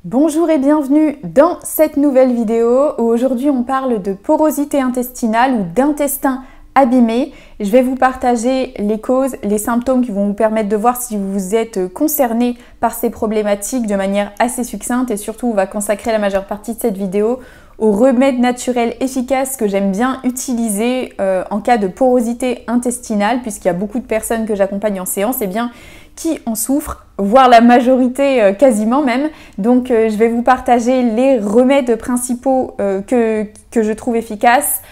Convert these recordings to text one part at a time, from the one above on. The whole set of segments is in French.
Bonjour et bienvenue dans cette nouvelle vidéo où aujourd'hui on parle de porosité intestinale ou d'intestin abîmé. Je vais vous partager les causes, les symptômes qui vont vous permettre de voir si vous êtes concerné par ces problématiques de manière assez succincte et surtout on va consacrer la majeure partie de cette vidéo aux remèdes naturels efficaces que j'aime bien utiliser en cas de porosité intestinale, puisqu'il y a beaucoup de personnes que j'accompagne en séance qui en souffrent, voire la majorité quasiment même. Donc je vais vous partager les remèdes principaux que je trouve efficaces,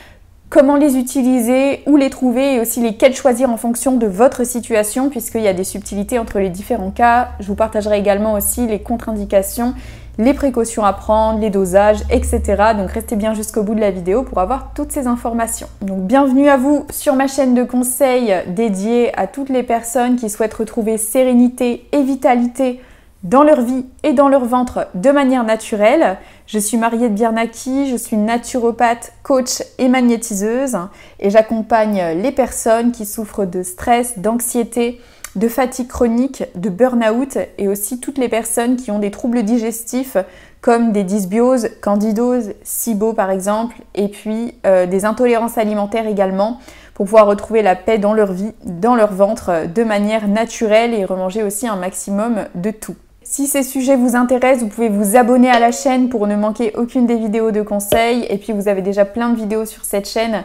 comment les utiliser, où les trouver et aussi lesquels choisir en fonction de votre situation, puisqu'il y a des subtilités entre les différents cas. Je vous partagerai également aussi les contre-indications, les précautions à prendre, les dosages, etc. Donc restez bien jusqu'au bout de la vidéo pour avoir toutes ces informations. Donc bienvenue à vous sur ma chaîne de conseils dédiée à toutes les personnes qui souhaitent retrouver sérénité et vitalité dans leur vie et dans leur ventre de manière naturelle. Je suis Mariette Biernacki, je suis naturopathe, coach et magnétiseuse et j'accompagne les personnes qui souffrent de stress, d'anxiété, de fatigue chronique, de burn-out et aussi toutes les personnes qui ont des troubles digestifs comme des dysbioses, candidoses, SIBO par exemple, et puis des intolérances alimentaires également, pour pouvoir retrouver la paix dans leur vie, dans leur ventre de manière naturelle et remanger aussi un maximum de tout. Si ces sujets vous intéressent, vous pouvez vous abonner à la chaîne pour ne manquer aucune des vidéos de conseils. Et puis vous avez déjà plein de vidéos sur cette chaîne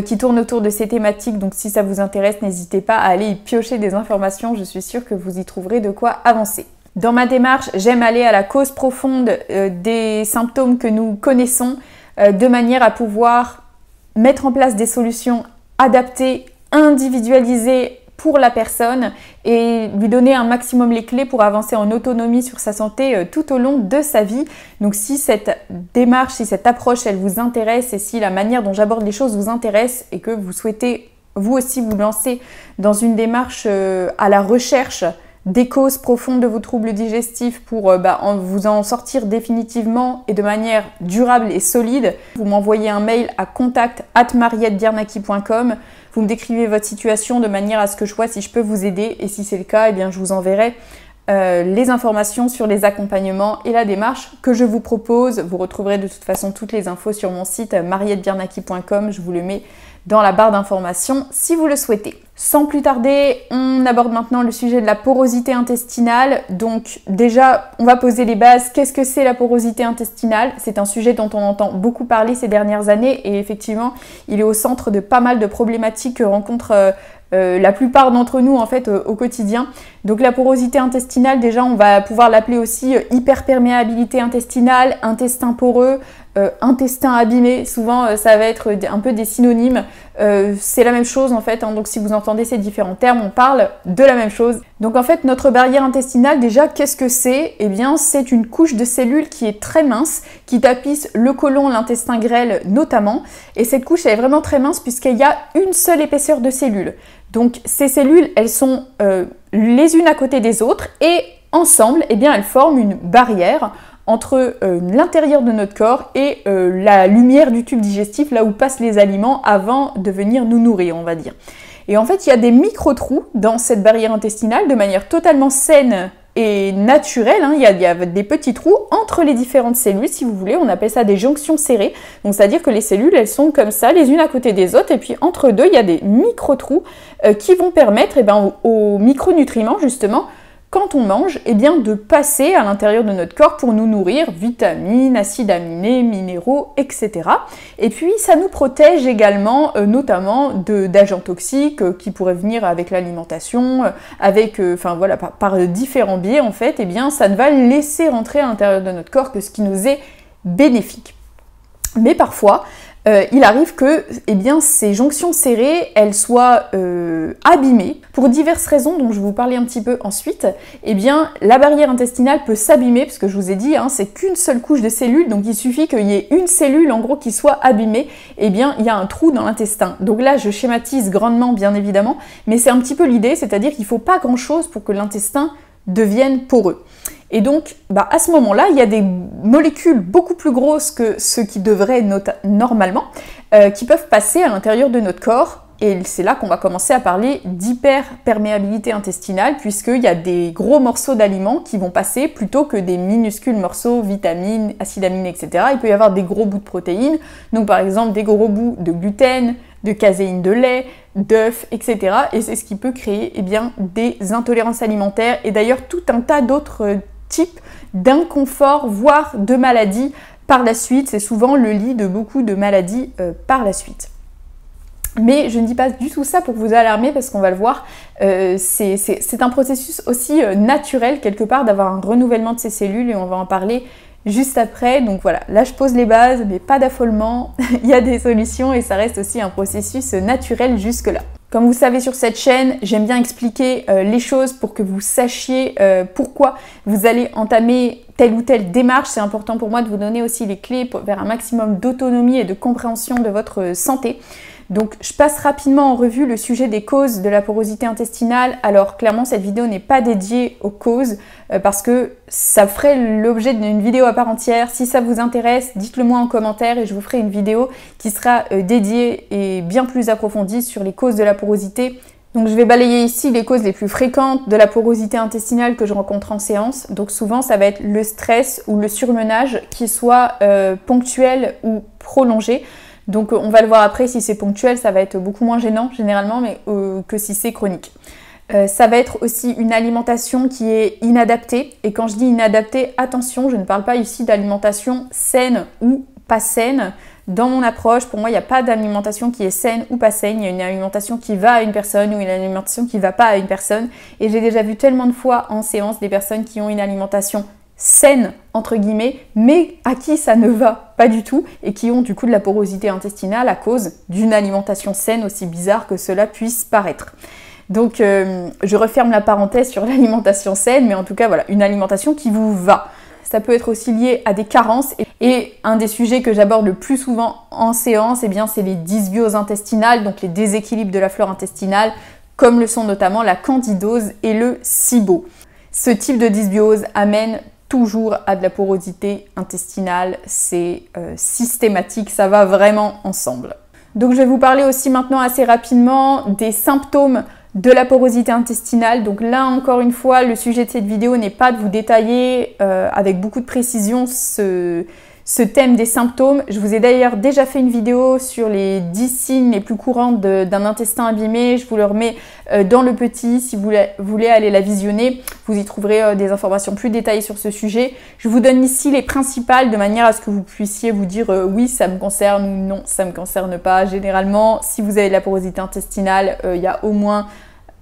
qui tournent autour de ces thématiques. Donc si ça vous intéresse, n'hésitez pas à aller y piocher des informations. Je suis sûre que vous y trouverez de quoi avancer. Dans ma démarche, j'aime aller à la cause profonde des symptômes que nous connaissons de manière à pouvoir mettre en place des solutions adaptées, individualisées pour la personne et lui donner un maximum les clés pour avancer en autonomie sur sa santé tout au long de sa vie. Donc si cette démarche, si cette approche, elle vous intéresse et si la manière dont j'aborde les choses vous intéresse et que vous souhaitez vous aussi vous lancer dans une démarche à la recherche des causes profondes de vos troubles digestifs pour vous en sortir définitivement et de manière durable et solide, vous m'envoyez un mail à contact@mariettebiernacki.com. Vous me décrivez votre situation de manière à ce que je vois si je peux vous aider et si c'est le cas, eh bien, je vous enverrai les informations sur les accompagnements et la démarche que je vous propose. Vous retrouverez de toute façon toutes les infos sur mon site mariettebiernacki.com. Je vous le mets dans la barre d'informations si vous le souhaitez. Sans plus tarder, on aborde maintenant le sujet de la porosité intestinale. Donc déjà, on va poser les bases. Qu'est-ce que c'est la porosité intestinale? C'est un sujet dont on entend beaucoup parler ces dernières années et effectivement, il est au centre de pas mal de problématiques que rencontrent la plupart d'entre nous en fait au quotidien. Donc la porosité intestinale, déjà on va pouvoir l'appeler aussi hyperperméabilité intestinale, intestin poreux, intestin abîmé. Souvent ça va être un peu des synonymes. C'est la même chose en fait, hein. Donc si vous entendez ces différents termes, on parle de la même chose. Donc en fait notre barrière intestinale, déjà qu'est-ce que c'est? Eh bien c'est une couche de cellules qui est très mince, qui tapisse le côlon, l'intestin grêle notamment. Et cette couche elle est vraiment très mince puisqu'il y a une seule épaisseur de cellules. Donc ces cellules, elles sont les unes à côté des autres et ensemble, eh bien, elles forment une barrière entre l'intérieur de notre corps et la lumière du tube digestif, là où passent les aliments avant de venir nous nourrir, on va dire. Et en fait, il y a des micro-trous dans cette barrière intestinale de manière totalement saine et naturelle, hein. Il y a des petits trous entre les différentes cellules, si vous voulez, on appelle ça des jonctions serrées. Donc c'est-à-dire que les cellules, elles sont comme ça, les unes à côté des autres, et puis entre deux, il y a des micro-trous qui vont permettre aux micronutriments, justement, quand on mange, eh bien, de passer à l'intérieur de notre corps pour nous nourrir, vitamines, acides aminés, minéraux, etc. Et puis, ça nous protège également, notamment d'agents toxiques qui pourraient venir avec l'alimentation, par différents biais, en fait, eh bien, ça ne va laisser rentrer à l'intérieur de notre corps que ce qui nous est bénéfique. Mais parfois, il arrive que ces jonctions serrées, elles soient abîmées pour diverses raisons dont je vais vous parler un petit peu ensuite. La barrière intestinale peut s'abîmer, parce que je vous ai dit, c'est qu'une seule couche de cellules, donc il suffit qu'il y ait une cellule en gros qui soit abîmée, il y a un trou dans l'intestin. Donc là, je schématise grandement bien évidemment, mais c'est un petit peu l'idée, c'est-à-dire qu'il ne faut pas grand-chose pour que l'intestin devienne poreux. Et donc, à ce moment-là, il y a des molécules beaucoup plus grosses que ce qui devrait normalement, qui peuvent passer à l'intérieur de notre corps Et c'est là qu'on va commencer à parler d'hyperperméabilité intestinale, puisqu'il y a des gros morceaux d'aliments qui vont passer plutôt que des minuscules morceaux, vitamines, acides aminés, etc. Il peut y avoir des gros bouts de protéines, donc par exemple des gros bouts de gluten, de caséine de lait, d'œufs, etc. Et c'est ce qui peut créer des intolérances alimentaires et d'ailleurs tout un tas d'autres types d'inconfort, voire de maladies par la suite. C'est souvent le lit de beaucoup de maladies par la suite. Mais je ne dis pas du tout ça pour vous alarmer parce qu'on va le voir, c'est un processus aussi naturel quelque part d'avoir un renouvellement de ces cellules et on va en parler juste après. Donc voilà, là je pose les bases, mais pas d'affolement, il y a des solutions et ça reste aussi un processus naturel jusque-là. Comme vous savez sur cette chaîne, j'aime bien expliquer les choses pour que vous sachiez pourquoi vous allez entamer telle ou telle démarche. C'est important pour moi de vous donner aussi les clés vers un maximum d'autonomie et de compréhension de votre santé. Donc je passe rapidement en revue le sujet des causes de la porosité intestinale. Alors clairement cette vidéo n'est pas dédiée aux causes parce que ça ferait l'objet d'une vidéo à part entière. Si ça vous intéresse, dites-le moi en commentaire et je vous ferai une vidéo qui sera dédiée et bien plus approfondie sur les causes de la porosité. Donc je vais balayer ici les causes les plus fréquentes de la porosité intestinale que je rencontre en séance. Donc souvent ça va être le stress ou le surmenage qui soit ponctuel ou prolongé. Donc on va le voir après, si c'est ponctuel, ça va être beaucoup moins gênant généralement mais, que si c'est chronique. Ça va être aussi une alimentation qui est inadaptée. Et quand je dis inadaptée, attention, je ne parle pas ici d'alimentation saine ou pas saine. Dans mon approche, pour moi, il n'y a pas d'alimentation qui est saine ou pas saine. Il y a une alimentation qui va à une personne ou une alimentation qui ne va pas à une personne. Et j'ai déjà vu tellement de fois en séance des personnes qui ont une alimentation saine, entre guillemets, mais à qui ça ne va pas du tout et qui ont du coup de la porosité intestinale à cause d'une alimentation saine, aussi bizarre que cela puisse paraître. Donc je referme la parenthèse sur l'alimentation saine, mais en tout cas voilà, une alimentation qui vous va. Ça peut être aussi lié à des carences et un des sujets que j'aborde le plus souvent en séance, c'est les dysbioses intestinales, donc les déséquilibres de la flore intestinale, comme le sont notamment la candidose et le SIBO. Ce type de dysbiose amène toujours à de la porosité intestinale, c'est systématique, ça va vraiment ensemble. Donc je vais vous parler aussi maintenant assez rapidement des symptômes de la porosité intestinale. Donc là encore une fois, le sujet de cette vidéo n'est pas de vous détailler avec beaucoup de précision ce thème des symptômes. Je vous ai d'ailleurs déjà fait une vidéo sur les 10 signes les plus courants d'un intestin abîmé. Je vous le remets dans le petit si vous voulez aller la visionner. Vous y trouverez des informations plus détaillées sur ce sujet. Je vous donne ici les principales de manière à ce que vous puissiez vous dire oui, ça me concerne ou non, ça me concerne pas. Généralement, si vous avez de la porosité intestinale, il y a au moins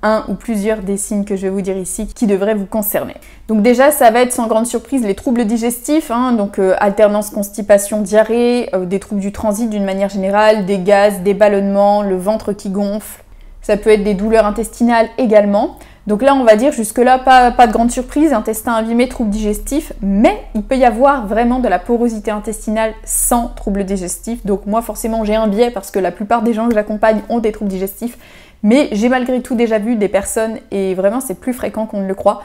un ou plusieurs des signes que je vais vous dire ici qui devraient vous concerner. Donc déjà, ça va être sans grande surprise les troubles digestifs, donc alternance constipation, diarrhée, des troubles du transit d'une manière générale, des gaz, des ballonnements, le ventre qui gonfle. Ça peut être des douleurs intestinales également. Donc là, on va dire jusque-là, pas de grande surprise, intestin abîmé, troubles digestifs, mais il peut y avoir vraiment de la porosité intestinale sans troubles digestifs. Donc moi, forcément, j'ai un biais parce que la plupart des gens que j'accompagne ont des troubles digestifs. Mais j'ai malgré tout déjà vu des personnes, et vraiment c'est plus fréquent qu'on ne le croit,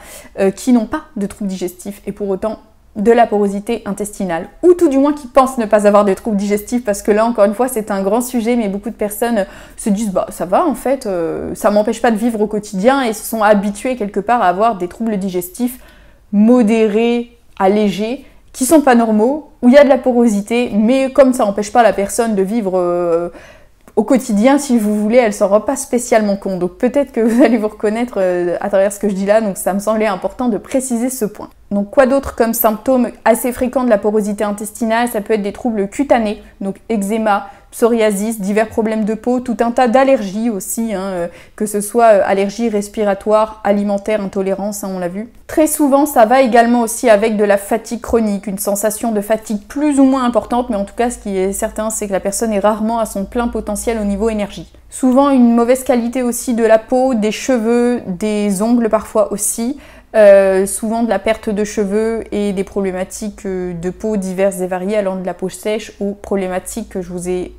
qui n'ont pas de troubles digestifs et pour autant de la porosité intestinale. Ou tout du moins qui pensent ne pas avoir de troubles digestifs parce que là encore une fois c'est un grand sujet mais beaucoup de personnes se disent bah ça va en fait, ça m'empêche pas de vivre au quotidien et se sont habitués quelque part à avoir des troubles digestifs modérés à légers qui sont pas normaux, où il y a de la porosité mais comme ça n'empêche pas la personne de vivre au quotidien, si vous voulez, elle s'en rend pas spécialement compte. Donc peut-être que vous allez vous reconnaître à travers ce que je dis là, donc ça me semblait important de préciser ce point. Donc quoi d'autre comme symptômes assez fréquents de la porosité intestinale? Ça peut être des troubles cutanés, donc eczéma, psoriasis, divers problèmes de peau, tout un tas d'allergies aussi, que ce soit allergies respiratoires, alimentaires, intolérance, on l'a vu. Très souvent, ça va également aussi avec de la fatigue chronique, une sensation de fatigue plus ou moins importante, mais en tout cas, ce qui est certain, c'est que la personne est rarement à son plein potentiel au niveau énergie. Souvent, une mauvaise qualité aussi de la peau, des cheveux, des ongles parfois aussi. Souvent de la perte de cheveux et des problématiques de peau diverses et variées allant de la peau sèche aux problématiques que je vous ai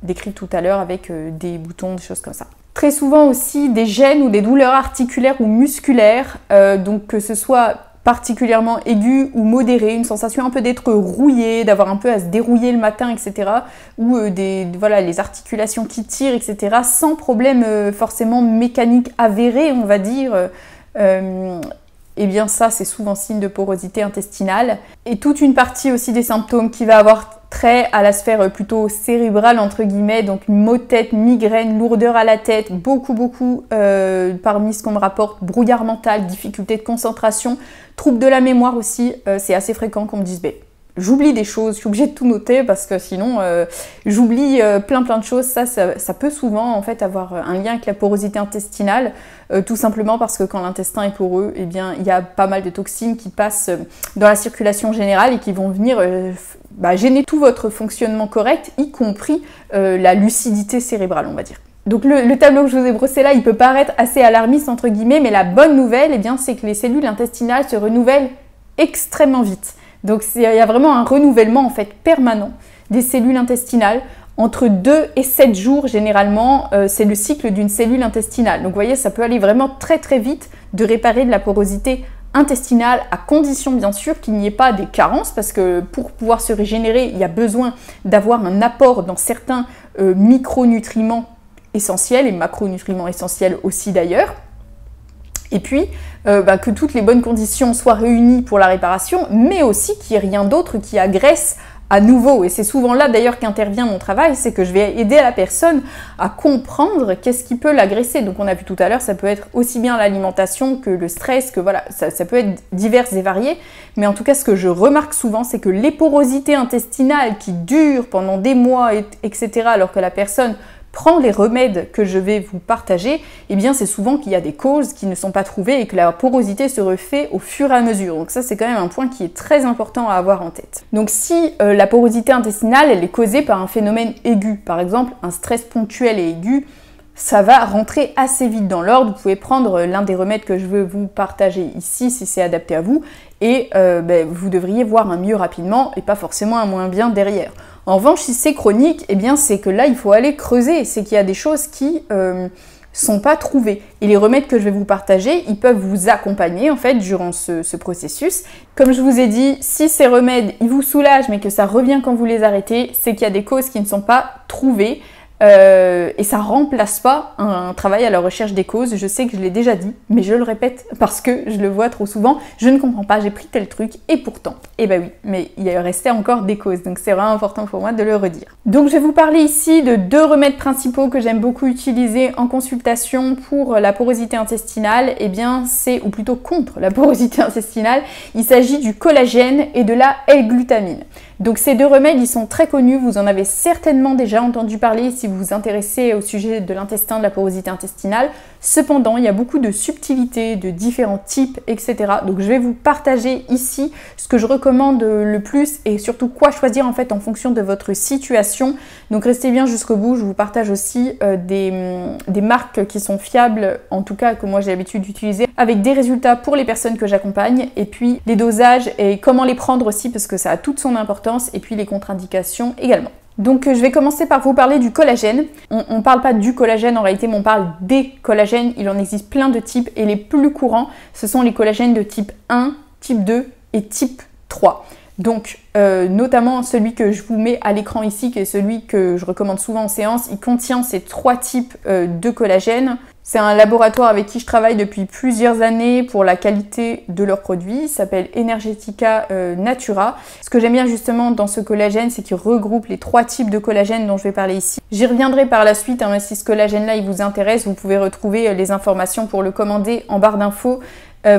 décrites tout à l'heure avec des boutons, des choses comme ça. Très souvent aussi des gènes ou des douleurs articulaires ou musculaires, donc que ce soit particulièrement aiguë ou modérée, une sensation un peu d'être rouillé, d'avoir un peu à se dérouiller le matin, etc. Ou voilà, les articulations qui tirent, etc. sans problème forcément mécanique avéré, on va dire. Eh bien ça, c'est souvent signe de porosité intestinale. Et toute une partie aussi des symptômes qui va avoir trait à la sphère plutôt cérébrale, entre guillemets, donc maux de tête, migraine, lourdeur à la tête, beaucoup, parmi ce qu'on me rapporte, brouillard mental, difficulté de concentration, troubles de la mémoire aussi, c'est assez fréquent qu'on me dise, j'oublie des choses, je suis obligée de tout noter parce que sinon j'oublie plein de choses. Ça peut souvent en fait avoir un lien avec la porosité intestinale, tout simplement parce que quand l'intestin est poreux, eh bien il y a pas mal de toxines qui passent dans la circulation générale et qui vont venir gêner tout votre fonctionnement correct, y compris la lucidité cérébrale, on va dire. Donc le tableau que je vous ai brossé là, il peut paraître assez alarmiste entre guillemets, mais la bonne nouvelle, eh bien, c'est que les cellules intestinales se renouvellent extrêmement vite. Donc il y a vraiment un renouvellement en fait permanent des cellules intestinales. Entre 2 et 7 jours généralement, c'est le cycle d'une cellule intestinale. Donc vous voyez, ça peut aller vraiment très vite de réparer de la porosité intestinale, à condition bien sûr qu'il n'y ait pas des carences, parce que pour pouvoir se régénérer, il y a besoin d'avoir un apport dans certains micronutriments essentiels et macronutriments essentiels aussi d'ailleurs. Et puis, que toutes les bonnes conditions soient réunies pour la réparation, mais aussi qu'il n'y ait rien d'autre qui agresse à nouveau. Et c'est souvent là d'ailleurs qu'intervient mon travail, c'est que je vais aider la personne à comprendre qu'est-ce qui peut l'agresser. Donc on a vu tout à l'heure, ça peut être aussi bien l'alimentation que le stress, que voilà, ça peut être divers et varié. Mais en tout cas, ce que je remarque souvent, c'est que les porosités intestinales qui durent pendant des mois, etc., alors que la personne prend les remèdes que je vais vous partager, eh bien c'est souvent qu'il y a des causes qui ne sont pas trouvées et que la porosité se refait au fur et à mesure. Donc ça, c'est quand même un point qui est très important à avoir en tête. Donc si la porosité intestinale, elle est causée par un phénomène aigu, par exemple un stress ponctuel et aigu, ça va rentrer assez vite dans l'ordre. Vous pouvez prendre l'un des remèdes que je veux vous partager ici si c'est adapté à vous et vous devriez voir un mieux rapidement et pas forcément un moins bien derrière. En revanche, si c'est chronique, eh bien c'est que là il faut aller creuser, c'est qu'il y a des choses qui sont pas trouvées. Et les remèdes que je vais vous partager, ils peuvent vous accompagner en fait durant ce processus. Comme je vous ai dit, si ces remèdes ils vous soulagent mais que ça revient quand vous les arrêtez, c'est qu'il y a des causes qui ne sont pas trouvées. Et ça remplace pas un travail à la recherche des causes. Je sais que je l'ai déjà dit, mais je le répète parce que je le vois trop souvent. Je ne comprends pas, j'ai pris tel truc et pourtant, eh ben oui, mais il restait encore des causes, donc c'est vraiment important pour moi de le redire. Donc je vais vous parler ici de 2 remèdes principaux que j'aime beaucoup utiliser en consultation pour la porosité intestinale. Eh bien c'est, ou plutôt contre la porosité intestinale, il s'agit du collagène et de la L-glutamine. Donc ces 2 remèdes, ils sont très connus, vous en avez certainement déjà entendu parler si vous vous intéressez au sujet de l'intestin, de la porosité intestinale. Cependant, il y a beaucoup de subtilités, de différents types, etc. Donc je vais vous partager ici ce que je recommande le plus et surtout quoi choisir en fait en fonction de votre situation. Donc restez bien jusqu'au bout, je vous partage aussi des marques qui sont fiables, en tout cas que moi j'ai l'habitude d'utiliser, avec des résultats pour les personnes que j'accompagne, et puis les dosages et comment les prendre aussi parce que ça a toute son importance, et puis les contre-indications également. Donc je vais commencer par vous parler du collagène. On ne parle pas du collagène en réalité, mais on parle des collagènes. Il en existe plein de types et les plus courants, ce sont les collagènes de type 1, type 2 et type 3. Donc notamment celui que je vous mets à l'écran ici, qui est celui que je recommande souvent en séance, il contient ces 3 types de collagène. C'est un laboratoire avec qui je travaille depuis plusieurs années pour la qualité de leurs produits. Il s'appelle Energetica Natura. Ce que j'aime bien justement dans ce collagène, c'est qu'il regroupe les 3 types de collagène dont je vais parler ici. J'y reviendrai par la suite, hein, si ce collagène-là il vous intéresse, vous pouvez retrouver les informations pour le commander en barre d'infos.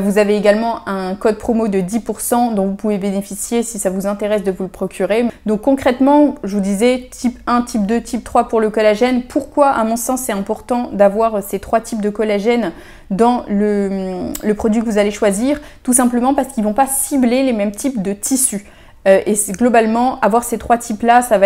Vous avez également un code promo de 10% dont vous pouvez bénéficier si ça vous intéresse de vous le procurer. Donc concrètement, je vous disais type 1, type 2, type 3 pour le collagène. Pourquoi, à mon sens, c'est important d'avoir ces 3 types de collagène dans le produit que vous allez choisir? Tout simplement parce qu'ils ne vont pas cibler les mêmes types de tissus. Et globalement, avoir ces 3 types-là, ça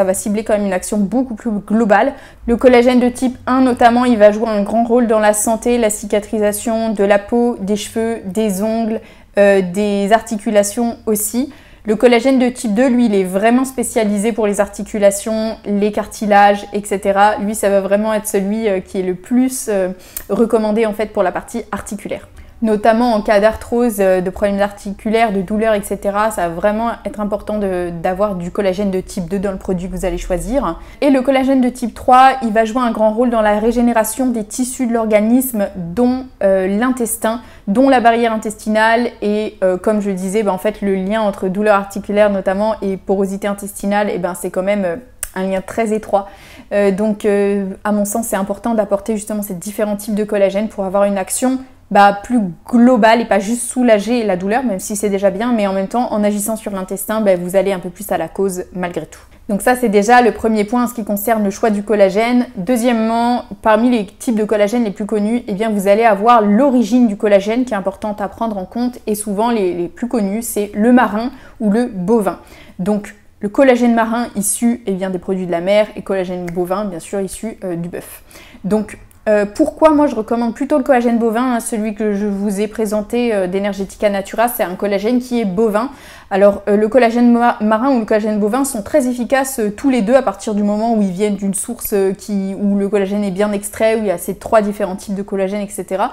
va cibler quand même une action beaucoup plus globale. Le collagène de type 1 notamment, il va jouer un grand rôle dans la santé, la cicatrisation de la peau, des cheveux, des ongles, des articulations aussi. Le collagène de type 2, lui, il est vraiment spécialisé pour les articulations, les cartilages, etc. Lui, ça va vraiment être celui qui est le plus recommandé en fait pour la partie articulaire. notamment en cas d'arthrose, de problèmes articulaires, de douleurs, etc. Ça va vraiment être important d'avoir du collagène de type 2 dans le produit que vous allez choisir. Et le collagène de type 3, il va jouer un grand rôle dans la régénération des tissus de l'organisme, dont l'intestin, dont la barrière intestinale et comme je le disais, en fait le lien entre douleurs articulaires notamment et porosité intestinale, c'est quand même un lien très étroit. Donc à mon sens, c'est important d'apporter justement ces différents types de collagène pour avoir une action plus globale et pas juste soulager la douleur, même si c'est déjà bien, mais en même temps, en agissant sur l'intestin, vous allez un peu plus à la cause malgré tout. Donc ça, c'est déjà le premier point en ce qui concerne le choix du collagène. Deuxièmement, parmi les types de collagène les plus connus, vous allez avoir l'origine du collagène qui est importante à prendre en compte, et souvent les plus connus, c'est le marin ou le bovin. Donc le collagène marin issu des produits de la mer et collagène bovin, bien sûr, issu du bœuf. Donc pourquoi moi je recommande plutôt le collagène bovin, celui que je vous ai présenté d'Energetica Natura, c'est un collagène qui est bovin. Alors le collagène marin ou le collagène bovin sont très efficaces tous les deux à partir du moment où ils viennent d'une source où le collagène est bien extrait, où il y a ces 3 différents types de collagène, etc.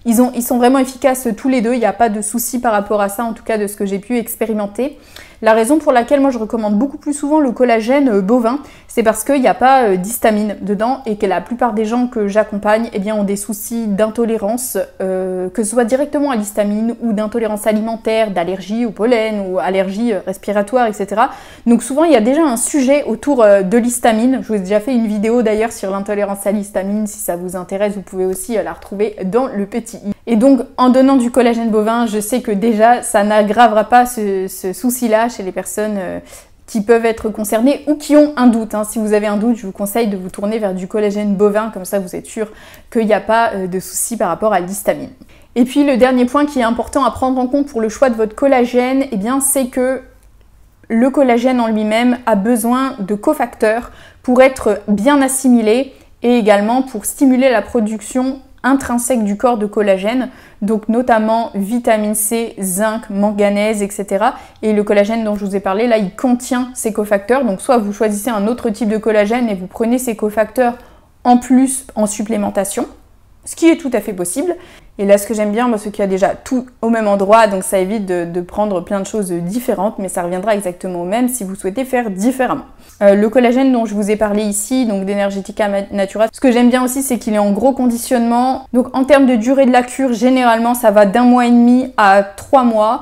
Ils sont vraiment efficaces tous les deux, il n'y a pas de souci par rapport à ça, en tout cas de ce que j'ai pu expérimenter. La raison pour laquelle moi je recommande beaucoup plus souvent le collagène bovin, c'est parce qu'il n'y a pas d'histamine dedans et que la plupart des gens que j'accompagne ont des soucis d'intolérance, que ce soit directement à l'histamine ou d'intolérance alimentaire, d'allergie au pollen ou allergie respiratoire, etc. Donc souvent il y a déjà un sujet autour de l'histamine. Je vous ai déjà fait une vidéo d'ailleurs sur l'intolérance à l'histamine, si ça vous intéresse, vous pouvez aussi la retrouver dans le petit i. Et donc en donnant du collagène bovin, je sais que déjà ça n'aggravera pas ce souci-là chez les personnes qui peuvent être concernées ou qui ont un doute. Si vous avez un doute, je vous conseille de vous tourner vers du collagène bovin, comme ça vous êtes sûr qu'il n'y a pas de souci par rapport à l'histamine. Et puis le dernier point qui est important à prendre en compte pour le choix de votre collagène, c'est que le collagène en lui-même a besoin de cofacteurs pour être bien assimilé et également pour stimuler la production intrinsèque du corps de collagène, donc notamment vitamine C, zinc, manganèse, etc. Et le collagène dont je vous ai parlé, là, il contient ces cofacteurs, donc soit vous choisissez un autre type de collagène et vous prenez ces cofacteurs en plus en supplémentation, ce qui est tout à fait possible. Et là, ce que j'aime bien, c'est qu'il y a déjà tout au même endroit, donc ça évite de prendre plein de choses différentes, mais ça reviendra exactement au même si vous souhaitez faire différemment. Le collagène dont je vous ai parlé ici, donc d'Energetica Natura, ce que j'aime bien aussi, c'est qu'il est en gros conditionnement. Donc en termes de durée de la cure, généralement, ça va d'1 mois et demi à 3 mois.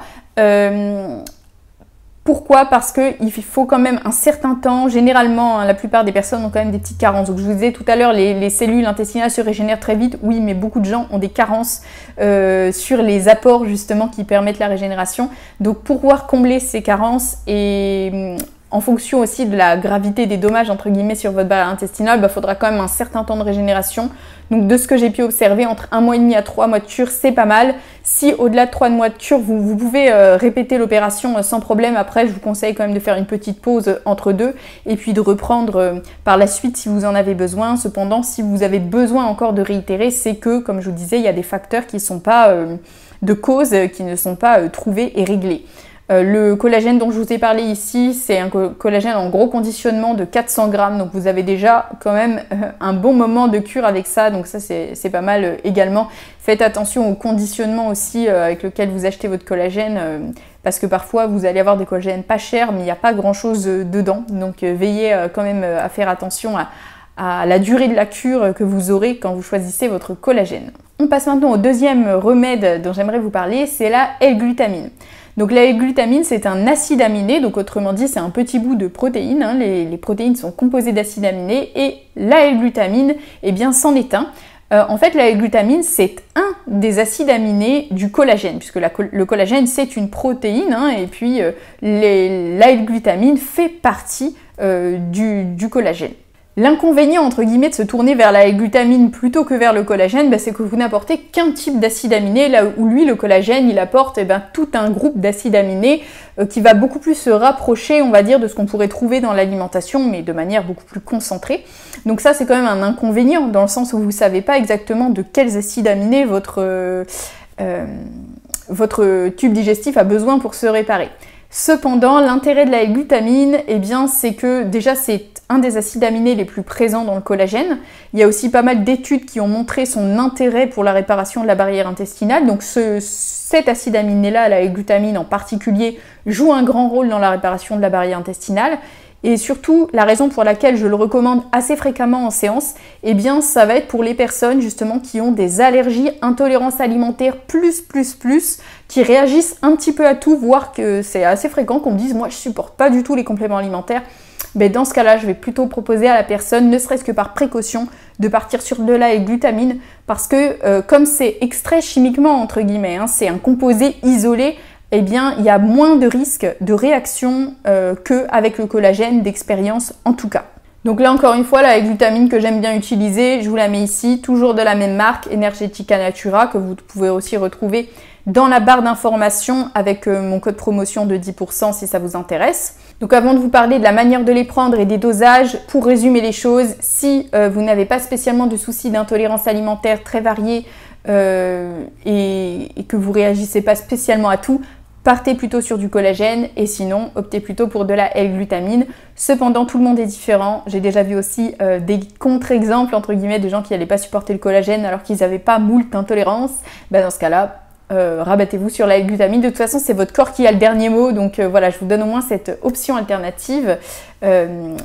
Pourquoi? Parce qu'il faut quand même un certain temps. Généralement, la plupart des personnes ont quand même des petites carences. Donc je vous disais tout à l'heure, les cellules intestinales se régénèrent très vite. Oui, mais beaucoup de gens ont des carences sur les apports justement qui permettent la régénération. Donc pour pouvoir combler ces carences et en fonction aussi de la gravité des dommages entre guillemets sur votre barrière intestinale, il faudra quand même un certain temps de régénération. Donc de ce que j'ai pu observer, entre 1 mois et demi à 3 mois de cure, c'est pas mal. Si au-delà de 3 mois de cure, vous pouvez répéter l'opération sans problème, après je vous conseille quand même de faire une petite pause entre deux et puis de reprendre par la suite si vous en avez besoin. Cependant, si vous avez besoin encore de réitérer, c'est que, comme je vous disais, il y a des facteurs qui ne sont pas de cause, qui ne sont pas trouvés et réglés. Le collagène dont je vous ai parlé ici, c'est un collagène en gros conditionnement de 400 grammes, donc vous avez déjà quand même un bon moment de cure avec ça, donc ça c'est pas mal également. Faites attention au conditionnement aussi avec lequel vous achetez votre collagène, parce que parfois vous allez avoir des collagènes pas chers, mais il n'y a pas grand chose dedans, donc veillez quand même à faire attention à la durée de la cure que vous aurez quand vous choisissez votre collagène. On passe maintenant au deuxième remède dont j'aimerais vous parler, c'est la L-glutamine. Donc la L-glutamine, c'est un acide aminé, donc autrement dit c'est un petit bout de protéines, les protéines sont composées d'acides aminés et la L-glutamine, c'en est un. En fait la L-glutamine c'est un des acides aminés du collagène, puisque le collagène c'est une protéine, et puis la L-glutamine fait partie du collagène. L'inconvénient entre guillemets de se tourner vers la L-glutamine plutôt que vers le collagène, c'est que vous n'apportez qu'un type d'acide aminé, là où lui, le collagène, il apporte tout un groupe d'acides aminés qui va beaucoup plus se rapprocher, on va dire, de ce qu'on pourrait trouver dans l'alimentation, mais de manière beaucoup plus concentrée. Donc ça, c'est quand même un inconvénient, dans le sens où vous ne savez pas exactement de quels acides aminés votre tube digestif a besoin pour se réparer. Cependant, l'intérêt de la L-glutamine, eh bien, c'est que déjà c'est un des acides aminés les plus présents dans le collagène. Il y a aussi pas mal d'études qui ont montré son intérêt pour la réparation de la barrière intestinale. Donc cet acide aminé-là, la L-glutamine en particulier, joue un grand rôle dans la réparation de la barrière intestinale. Et surtout, la raison pour laquelle je le recommande assez fréquemment en séance, eh bien, ça va être pour les personnes justement qui ont des allergies, intolérances alimentaires qui réagissent un petit peu à tout, voire que c'est assez fréquent qu'on me dise « moi je supporte pas du tout les compléments alimentaires ». Ben, dans ce cas-là, je vais plutôt proposer à la personne, ne serait-ce que par précaution, de partir sur de la L-glutamine parce que comme c'est extrait chimiquement, entre guillemets, hein, c'est un composé isolé, eh bien, il y a moins de risques de réaction qu'avec le collagène, d'expérience en tout cas. Donc là, encore une fois, la L-glutamine que j'aime bien utiliser, je vous la mets ici, toujours de la même marque, Energetica Natura, que vous pouvez aussi retrouver dans la barre d'information avec mon code promotion de 10% si ça vous intéresse. Donc avant de vous parler de la manière de les prendre et des dosages, pour résumer les choses, si vous n'avez pas spécialement de soucis d'intolérance alimentaire très variés et que vous réagissez pas spécialement à tout, partez plutôt sur du collagène et sinon optez plutôt pour de la L-glutamine. Cependant, tout le monde est différent. J'ai déjà vu aussi des contre-exemples entre guillemets de gens qui n'allaient pas supporter le collagène alors qu'ils n'avaient pas moult intolérance. Ben, dans ce cas-là, rabattez-vous sur la L-glutamine. De toute façon, c'est votre corps qui a le dernier mot. Donc voilà, je vous donne au moins cette option alternative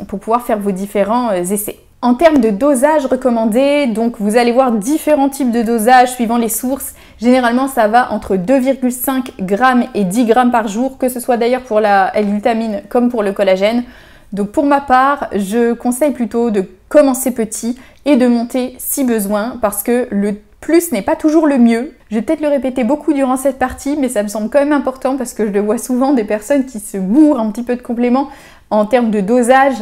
pour pouvoir faire vos différents essais. En termes de dosage recommandé, donc vous allez voir différents types de dosage suivant les sources. Généralement, ça va entre 2,5 g et 10 g par jour, que ce soit d'ailleurs pour la L-glutamine comme pour le collagène. Donc pour ma part, je conseille plutôt de commencer petit et de monter si besoin parce que le plus n'est pas toujours le mieux. Je vais peut-être le répéter beaucoup durant cette partie, mais ça me semble quand même important parce que je le vois souvent des personnes qui se bourrent un petit peu de compléments en termes de dosage.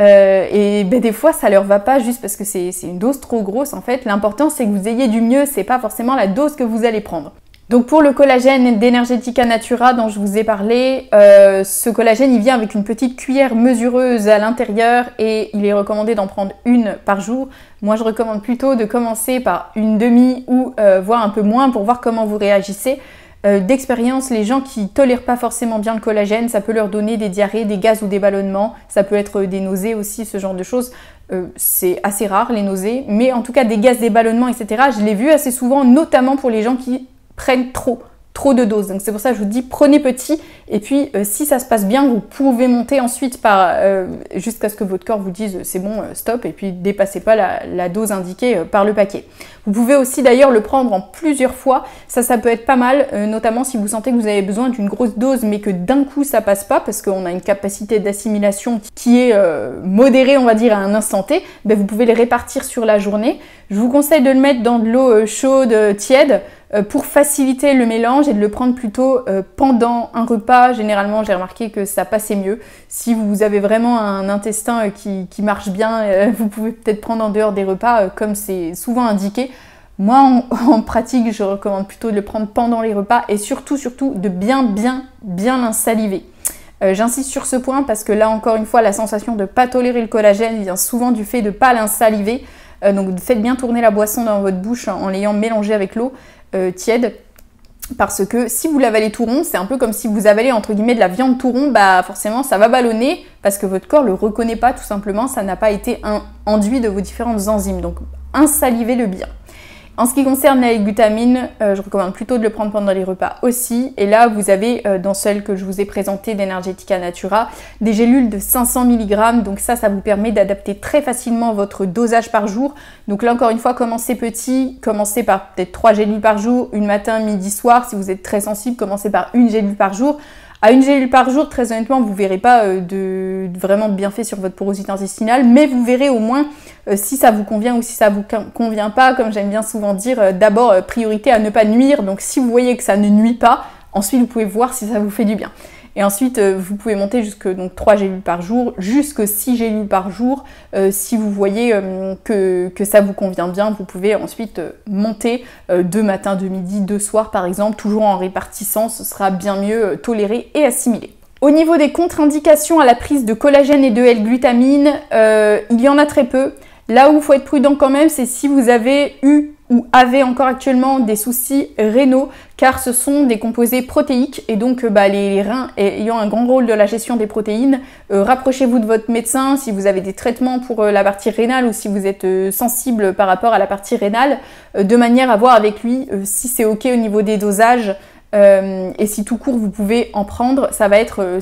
Et ben, des fois ça leur va pas juste parce que c'est une dose trop grosse en fait. L'important c'est que vous ayez du mieux, c'est pas forcément la dose que vous allez prendre. Donc pour le collagène d'Energetica Natura dont je vous ai parlé, ce collagène il vient avec une petite cuillère mesureuse à l'intérieur et il est recommandé d'en prendre une par jour. Moi je recommande plutôt de commencer par une demi ou voire un peu moins pour voir comment vous réagissez. D'expérience, les gens qui tolèrent pas forcément bien le collagène, ça peut leur donner des diarrhées, des gaz ou des ballonnements, ça peut être des nausées aussi, ce genre de choses. C'est assez rare les nausées, mais en tout cas des gaz, des ballonnements, etc. Je l'ai vu assez souvent, notamment pour les gens qui prennent trop de doses. Donc c'est pour ça que je vous dis prenez petit et puis si ça se passe bien, vous pouvez monter ensuite par jusqu'à ce que votre corps vous dise c'est bon, stop, et puis dépassez pas la dose indiquée par le paquet. Vous pouvez aussi d'ailleurs le prendre en plusieurs fois, ça peut être pas mal, notamment si vous sentez que vous avez besoin d'une grosse dose mais que d'un coup ça passe pas parce qu'on a une capacité d'assimilation qui est modérée on va dire à un instant T, ben, vous pouvez les répartir sur la journée. Je vous conseille de le mettre dans de l'eau chaude, tiède, pour faciliter le mélange et de le prendre plutôt pendant un repas. Généralement, j'ai remarqué que ça passait mieux. Si vous avez vraiment un intestin qui marche bien, vous pouvez peut-être prendre en dehors des repas comme c'est souvent indiqué. Moi, en pratique, je recommande plutôt de le prendre pendant les repas et surtout de bien l'insaliver. J'insiste sur ce point parce que là, encore une fois, la sensation de ne pas tolérer le collagène vient souvent du fait de ne pas l'insaliver. Donc faites bien tourner la boisson dans votre bouche en l'ayant mélangée avec l'eau tiède, parce que si vous l'avalez tout rond, c'est un peu comme si vous avalez entre guillemets de la viande tout rond, bah forcément ça va ballonner parce que votre corps le reconnaît pas tout simplement, ça n'a pas été enduit de vos différentes enzymes, donc insalivez-le bien. En ce qui concerne la L-glutamine, je recommande plutôt de le prendre pendant les repas aussi. Et là, vous avez dans celle que je vous ai présentée d'Energetica Natura, des gélules de 500 mg. Donc ça vous permet d'adapter très facilement votre dosage par jour. Donc là, encore une fois, commencez petit. Commencez par peut-être 3 gélules par jour, une matin, midi, soir. Si vous êtes très sensible, commencez par une gélule par jour. À une gélule par jour, très honnêtement, vous ne verrez pas vraiment de bienfait sur votre porosité intestinale, mais vous verrez au moins si ça vous convient ou si ça vous convient pas. Comme j'aime bien souvent dire, d'abord priorité à ne pas nuire. Donc si vous voyez que ça ne nuit pas, ensuite vous pouvez voir si ça vous fait du bien. Et ensuite, vous pouvez monter jusque 3 gélules par jour, jusque 6 gélules par jour. Si vous voyez que ça vous convient bien, vous pouvez ensuite monter 2 matins, 2 midi, 2 soirs par exemple, toujours en répartissant, ce sera bien mieux toléré et assimilé. Au niveau des contre-indications à la prise de collagène et de L-glutamine, il y en a très peu. Là où il faut être prudent quand même, c'est si vous avez eu ou avez encore actuellement des soucis rénaux, car ce sont des composés protéiques et donc les reins ayant un grand rôle de la gestion des protéines, rapprochez-vous de votre médecin si vous avez des traitements pour la partie rénale ou si vous êtes sensible par rapport à la partie rénale, de manière à voir avec lui si c'est ok au niveau des dosages. Et si tout court vous pouvez en prendre, ça va être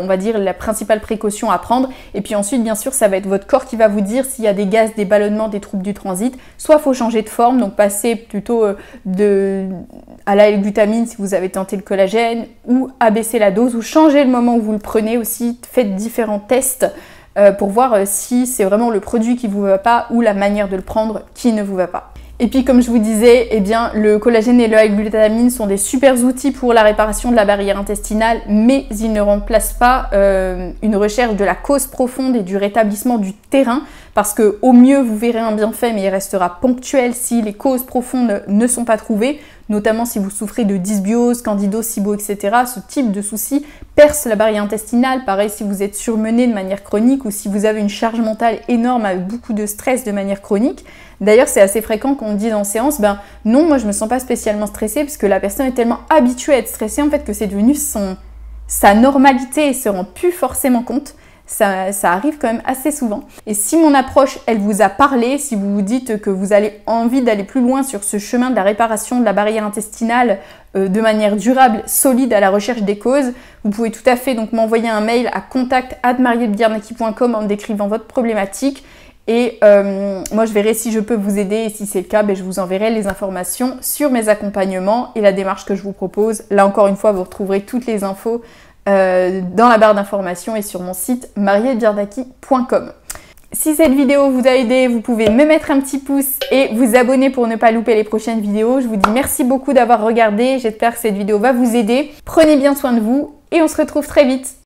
on va dire la principale précaution à prendre. Et puis ensuite bien sûr ça va être votre corps qui va vous dire s'il y a des gaz, des ballonnements, des troubles du transit. Soit il faut changer de forme, donc passer plutôt à la L-glutamine si vous avez tenté le collagène, ou abaisser la dose, ou changer le moment où vous le prenez aussi. Faites différents tests pour voir si c'est vraiment le produit qui vous va pas ou la manière de le prendre qui ne vous va pas. Et puis comme je vous disais, eh bien, le collagène et le L-glutamine sont des super outils pour la réparation de la barrière intestinale, mais ils ne remplacent pas une recherche de la cause profonde et du rétablissement du terrain, parce que au mieux vous verrez un bienfait, mais il restera ponctuel si les causes profondes ne sont pas trouvées, notamment si vous souffrez de dysbiose, candidose, SIBO, etc. Ce type de soucis perce la barrière intestinale. Pareil si vous êtes surmené de manière chronique ou si vous avez une charge mentale énorme avec beaucoup de stress de manière chronique. D'ailleurs, c'est assez fréquent qu'on me dise en séance, non, moi je me sens pas spécialement stressée parce que la personne est tellement habituée à être stressée en fait que c'est devenu sa normalité et se rend plus forcément compte. Ça arrive quand même assez souvent. Et si mon approche, elle vous a parlé, si vous vous dites que vous avez envie d'aller plus loin sur ce chemin de la réparation de la barrière intestinale de manière durable, solide, à la recherche des causes, vous pouvez tout à fait donc m'envoyer un mail à contact@mariettebiernacki.com en décrivant votre problématique. Et moi je verrai si je peux vous aider et si c'est le cas, je vous enverrai les informations sur mes accompagnements et la démarche que je vous propose. Là encore une fois, vous retrouverez toutes les infos dans la barre d'informations et sur mon site mariettebiernacki.com. Si cette vidéo vous a aidé, vous pouvez me mettre un petit pouce et vous abonner pour ne pas louper les prochaines vidéos. Je vous dis merci beaucoup d'avoir regardé, j'espère que cette vidéo va vous aider. Prenez bien soin de vous et on se retrouve très vite.